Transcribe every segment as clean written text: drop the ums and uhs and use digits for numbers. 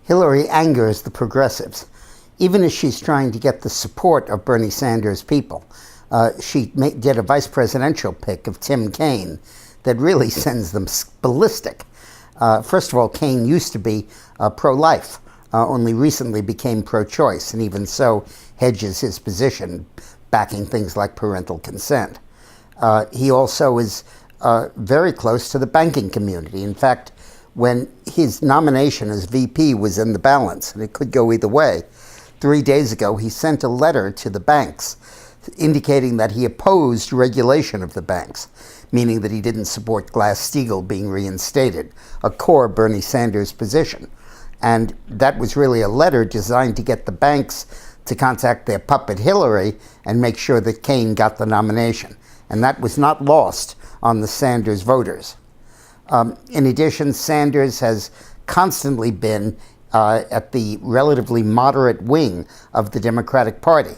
Hillary angers the progressives, even as she's trying to get the support of Bernie Sanders' people. She did a vice presidential pick of Tim Kaine that really sends them ballistic. First of all, Kaine used to be pro-life, only recently became pro-choice, and even so hedges his position, backing things like parental consent. He also is very close to the banking community. In fact, when his nomination as VP was in the balance, and it could go either way, 3 days ago he sent a letter to the banks indicating that he opposed regulation of the banks, meaning that he didn't support Glass-Steagall being reinstated, a core Bernie Sanders position. And that was really a letter designed to get the banks to contact their puppet Hillary and make sure that Kaine got the nomination. And that was not lost on the Sanders voters. In addition, Sanders has constantly been at the relatively moderate wing of the Democratic Party.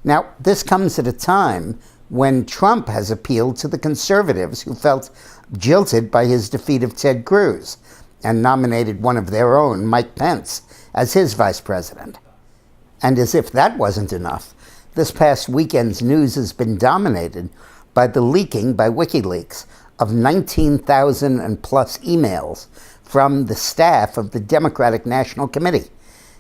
Now, this comes at a time when Trump has appealed to the conservatives who felt jilted by his defeat of Ted Cruz and nominated one of their own, Mike Pence, as his vice president. And as if that wasn't enough, this past weekend's news has been dominated by the leaking by WikiLeaks of 19,000 and plus emails from the staff of the Democratic National Committee.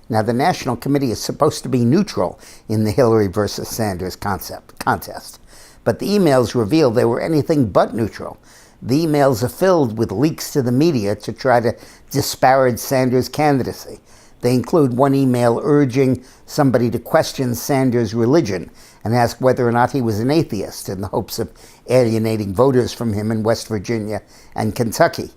Now, the National Committee is supposed to be neutral in the Hillary versus Sanders contest, but the emails reveal they were anything but neutral. The emails are filled with leaks to the media to try to disparage Sanders' candidacy. They include one email urging somebody to question Sanders' religion and ask whether or not he was an atheist in the hopes of alienating voters from him in West Virginia and Kentucky.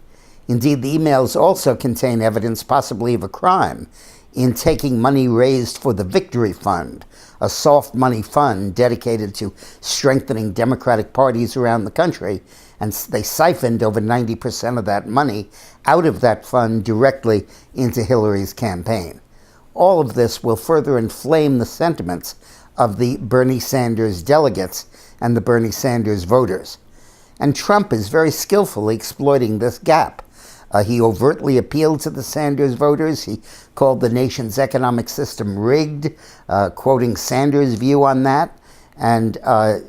Indeed, the emails also contain evidence possibly of a crime in taking money raised for the Victory Fund, a soft money fund dedicated to strengthening Democratic parties around the country, and they siphoned over 90% of that money out of that fund directly into Hillary's campaign. All of this will further inflame the sentiments of the Bernie Sanders delegates and the Bernie Sanders voters. And Trump is very skillfully exploiting this gap. He overtly appealed to the Sanders voters. He called the nation's economic system rigged, quoting Sanders' view on that. And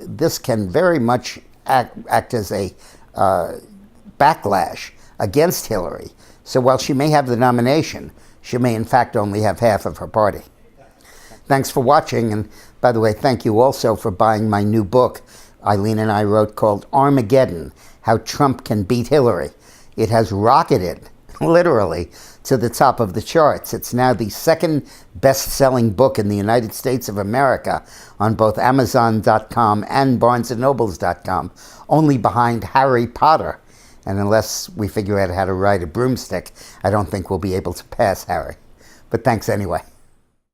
this can very much act as a backlash against Hillary. So while she may have the nomination, she may in fact only have half of her party. Thanks for watching. And by the way, thank you also for buying my new book Eileen and I wrote called Armageddon, How Trump Can Beat Hillary. It has rocketed, literally, to the top of the charts. It's now the second best-selling book in the United States of America on both Amazon.com and BarnesandNobles.com, only behind Harry Potter. And unless we figure out how to ride a broomstick, I don't think we'll be able to pass Harry. But thanks anyway.